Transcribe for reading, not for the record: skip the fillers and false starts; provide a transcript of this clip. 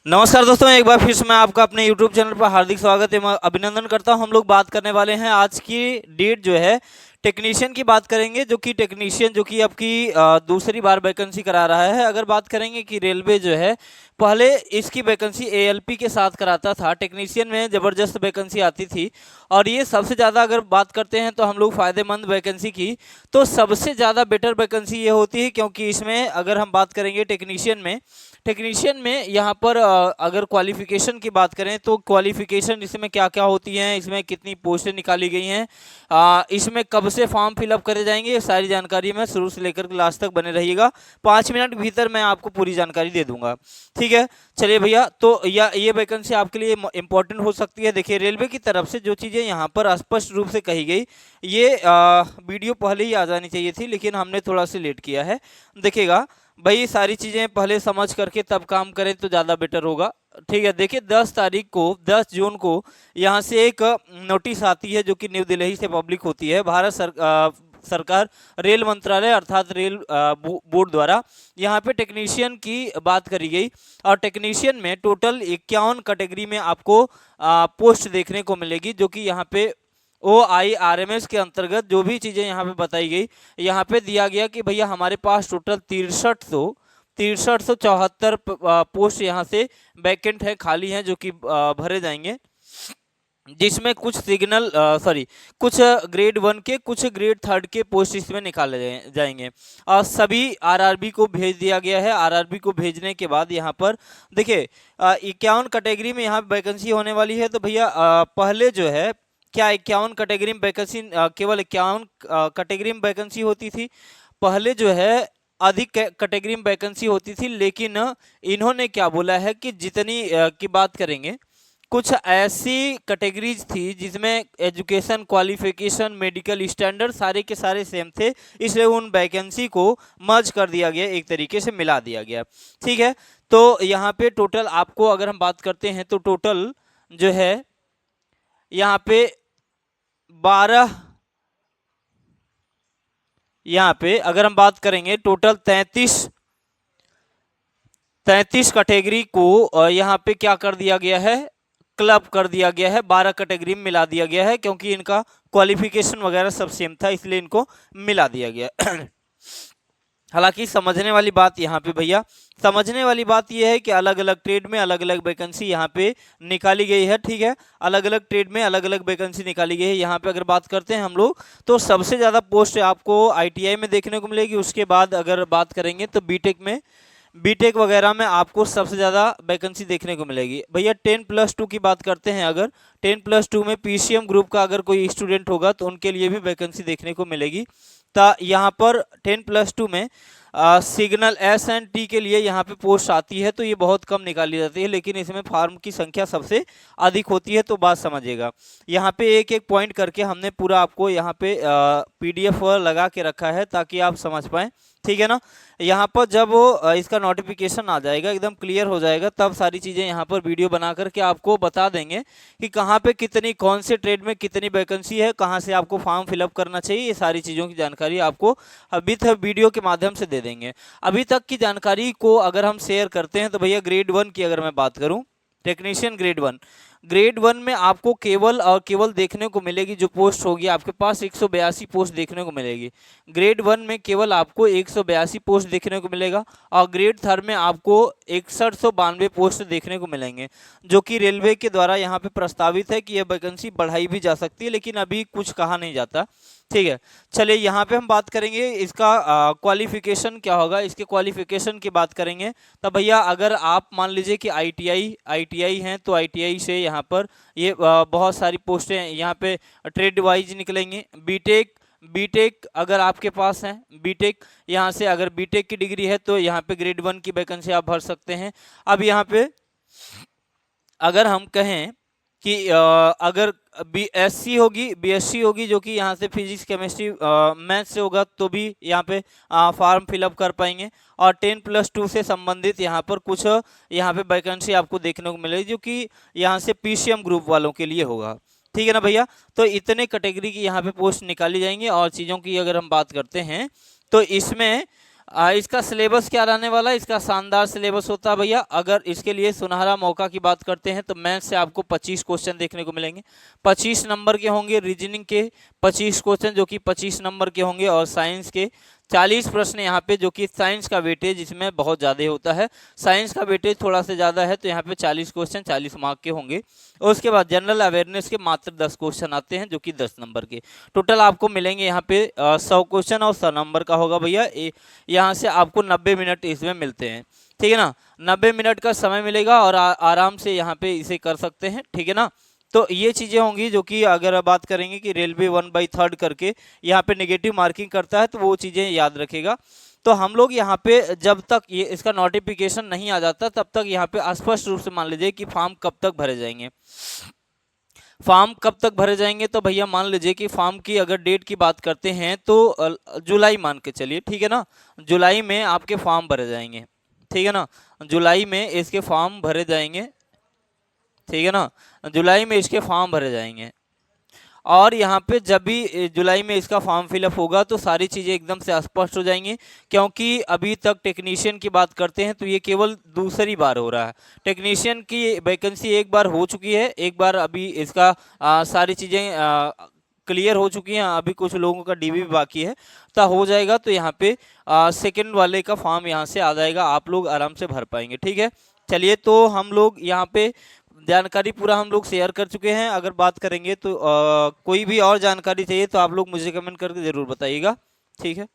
नमस्कार दोस्तों, एक बार फिर से मैं आपका अपने YouTube चैनल पर हार्दिक स्वागत एवं अभिनंदन करता हूं। हम लोग बात करने वाले हैं आज की डेट जो है टेक्नीशियन की बात करेंगे, जो कि टेक्नीशियन जो कि आपकी दूसरी बार वैकेंसी करा रहा है। अगर बात करेंगे कि रेलवे जो है पहले इसकी वैकेंसी ALP के साथ कराता था, टेक्नीशियन में ज़बरदस्त वैकेंसी आती थी। और ये सबसे ज़्यादा अगर बात करते हैं तो हम लोग फ़ायदेमंद वैकेंसी की, तो सबसे ज़्यादा बेटर वैकेंसी ये होती है, क्योंकि इसमें अगर हम बात करेंगे टेक्नीशियन में यहाँ पर अगर क्वालिफिकेशन की बात करें तो क्वालिफिकेशन इसमें क्या क्या होती हैं, इसमें कितनी पोस्टें निकाली गई हैं, इसमें कब से फॉर्म फिलअप करे जाएंगे, ये सारी जानकारी मैं शुरू से लेकर लास्ट तक बने रहिएगा। 5 मिनट भीतर मैं आपको पूरी जानकारी दे दूंगा, ठीक है। चलिए भैया, तो ये वैकेंसी आपके लिए इंपॉर्टेंट हो सकती है। देखिए, रेलवे की तरफ से जो चीज़ें यहाँ पर स्पष्ट रूप से कही गई, ये वीडियो पहले ही आ जानी चाहिए थी, लेकिन हमने थोड़ा सा लेट किया है। देखिएगा भाई, सारी चीज़ें पहले समझ करके तब काम करें तो ज़्यादा बेटर होगा, ठीक है। देखिए, 10 जून को यहाँ से एक नोटिस आती है, जो कि न्यू दिल्ली से पब्लिक होती है। सरकार रेल मंत्रालय अर्थात रेल बोर्ड द्वारा यहाँ पे टेक्नीशियन की बात करी गई। और टेक्नीशियन में टोटल 51 कैटेगरी में आपको पोस्ट देखने को मिलेगी, जो कि यहाँ पे OIRMS के अंतर्गत जो भी चीज़ें यहाँ पे बताई गई, यहाँ पे दिया गया कि भैया हमारे पास टोटल 6374 पोस्ट यहाँ से वैकेंट है, खाली हैं, जो कि भरे जाएंगे। जिसमें कुछ ग्रेड 1 के, कुछ ग्रेड 3 के पोस्ट इसमें निकाले जाएंगे। और सभी RRB को भेज दिया गया है। RRB को भेजने के बाद यहाँ पर देखिए 51 कैटेगरी में यहाँ वैकेंसी होने वाली है। तो भैया पहले जो है क्या 51 कैटेगरी में वैकेंसी, केवल 51 कैटेगरी में वैकेंसी होती थी। पहले जो है अधिक कैटेगरी में वैकेंसी होती थी, लेकिन इन्होंने क्या बोला है कि जितनी की बात करेंगे, कुछ ऐसी कैटेगरीज थी जिसमें एजुकेशन, क्वालिफिकेशन, मेडिकल स्टैंडर्ड सारे के सारे सेम थे, इसलिए उन वैकेंसी को मर्ज कर दिया गया, एक तरीके से मिला दिया गया, ठीक है। तो यहाँ पे टोटल आपको अगर हम बात करते हैं तो टोटल जो है यहाँ पे 12, यहाँ पे अगर हम बात करेंगे टोटल 33 कैटेगरी को यहाँ पे क्या कर दिया गया है, क्लब कर दिया गया है, 12 कैटेगरी में मिला दिया गया है, क्योंकि इनका क्वालिफिकेशन वगैरह सब सेम था, इसलिए इनको मिला दिया गया। हालांकि समझने वाली बात यहाँ पे भैया, समझने वाली बात यह है कि अलग अलग ट्रेड में अलग अलग वैकेंसी यहाँ पे निकाली गई है, ठीक है। अलग अलग ट्रेड में अलग अलग वैकेंसी निकाली गई है। यहाँ पे अगर बात करते हैं हम लोग, तो सबसे ज़्यादा पोस्ट आपको ITI में देखने को मिलेगी। उसके बाद अगर बात करेंगे तो बीटेक वगैरह में आपको सबसे ज़्यादा वैकेंसी देखने को मिलेगी। भैया 10+2 की बात करते हैं, अगर 10+2 में PCM ग्रुप का अगर कोई स्टूडेंट होगा तो उनके लिए भी वैकेंसी देखने को मिलेगी। तो यहाँ पर 10+2 में सिग्नल S&T के लिए यहाँ पे पोस्ट आती है, तो ये बहुत कम निकाली जाती है, लेकिन इसमें फार्म की संख्या सबसे अधिक होती है। तो बात समझिएगा, यहाँ पे एक एक पॉइंट करके हमने पूरा आपको यहाँ पे PDF लगा के रखा है, ताकि आप समझ पाएँ, ठीक है ना। यहाँ पर जब वो इसका नोटिफिकेशन आ जाएगा, एकदम क्लियर हो जाएगा, तब सारी चीज़ें यहाँ पर वीडियो बना करके आपको बता देंगे कि कहाँ पे कितनी, कौन से ट्रेड में कितनी वैकेंसी है, कहाँ से आपको फॉर्म फिलअप करना चाहिए, ये सारी चीज़ों की जानकारी आपको अभी तक वीडियो के माध्यम से दे देंगे। अभी तक की जानकारी को अगर हम शेयर करते हैं तो भैया ग्रेड 1 की अगर मैं बात करूँ, टेक्नीशियन ग्रेड 1 में आपको केवल और केवल देखने को मिलेगी, जो पोस्ट होगी आपके पास 182 पोस्ट देखने को मिलेगी। ग्रेड 1 में केवल आपको 182 पोस्ट देखने को मिलेगा। और ग्रेड 3 में आपको 6192 पोस्ट देखने को मिलेंगे, जो कि रेलवे के द्वारा यहाँ पे प्रस्तावित है कि यह वैकेंसी बढ़ाई भी जा सकती है, लेकिन अभी कुछ कहा नहीं जाता, ठीक है। चलिए, यहाँ पे हम बात करेंगे इसका क्वालिफिकेशन क्या होगा। इसके क्वालिफिकेशन की बात करेंगे तब भैया, अगर आप मान लीजिए कि ITI हैं, तो ITI से यहाँ पर ये बहुत सारी पोस्टें यहाँ पे ट्रेड वाइज निकलेंगी। बीटेक अगर आपके पास है, बीटेक यहाँ से अगर बीटेक की डिग्री है तो यहाँ पे ग्रेड 1 की वैकेंसी आप भर सकते हैं। अब यहाँ पे अगर हम कहें कि अगर BSc होगी, जो कि यहाँ से फिजिक्स, केमिस्ट्री, मैथ्स से होगा, तो भी यहाँ पे फॉर्म फिलअप कर पाएंगे। और 10+2 से संबंधित यहाँ पर कुछ यहाँ पे वैकेंसी आपको देखने को मिलेगी, जो कि यहाँ से PCM ग्रुप वालों के लिए होगा, ठीक है ना भैया। तो इतने कैटेगरी की यहाँ पे पोस्ट निकाली जाएंगी। और चीज़ों की अगर हम बात करते हैं तो इसमें इसका सिलेबस क्या रहने वाला है, इसका शानदार सिलेबस होता है भैया। अगर इसके लिए सुनहरा मौका की बात करते हैं तो मैथ से आपको 25 क्वेश्चन देखने को मिलेंगे। 25 नंबर के होंगे, रीजनिंग के 25 क्वेश्चन जो कि 25 नंबर के होंगे, और साइंस के 40 प्रश्न यहाँ पे, जो कि साइंस का वेटेज इसमें बहुत ज़्यादा होता है। साइंस का वेटेज थोड़ा सा ज़्यादा है, तो यहाँ पे 40 क्वेश्चन 40 मार्क के होंगे। और उसके बाद जनरल अवेयरनेस के मात्र 10 क्वेश्चन आते हैं, जो कि 10 नंबर के। टोटल आपको मिलेंगे यहाँ पे 100 क्वेश्चन, और 100 नंबर का होगा भैया। यहाँ से आपको 90 मिनट इसमें मिलते हैं, ठीक है ना। 90 मिनट का समय मिलेगा और आराम से यहाँ पे इसे कर सकते हैं, ठीक है ना। तो ये चीज़ें होंगी जो कि अगर बात करेंगे कि रेलवे 1/3 करके यहाँ पे नेगेटिव मार्किंग करता है, तो वो चीज़ें याद रखेगा। तो हम लोग यहाँ पे जब तक ये इसका नोटिफिकेशन नहीं आ जाता, तब तक यहाँ पे स्पष्ट रूप से मान लीजिए कि फॉर्म कब तक भरे जाएंगे। फॉर्म कब तक भरे जाएंगे, तो भैया मान लीजिए कि फॉर्म की अगर डेट की बात करते हैं तो जुलाई मान के चलिए, ठीक है ना। जुलाई में आपके फॉर्म भरे जाएंगे, ठीक है ना। जुलाई में इसके फॉर्म भरे जाएंगे, ठीक है ना। जुलाई में इसके फॉर्म भरे जाएंगे, और यहाँ पे जब भी जुलाई में इसका फॉर्म फिलअप होगा तो सारी चीज़ें एकदम से स्पष्ट हो जाएंगी। क्योंकि अभी तक टेक्नीशियन की बात करते हैं तो ये केवल दूसरी बार हो रहा है। टेक्नीशियन की वैकेंसी एक बार हो चुकी है, एक बार अभी इसका सारी चीज़ें क्लियर हो चुकी हैं। अभी कुछ लोगों का डीवी भी बाकी है, तो हो जाएगा। तो यहाँ पे सेकेंड वाले का फॉर्म यहाँ से आ जाएगा, आप लोग आराम से भर पाएंगे, ठीक है। चलिए, तो हम लोग यहाँ पे जानकारी पूरा हम लोग शेयर कर चुके हैं। अगर बात करेंगे तो कोई भी और जानकारी चाहिए तो आप लोग मुझे कमेंट करके ज़रूर बताइएगा, ठीक है।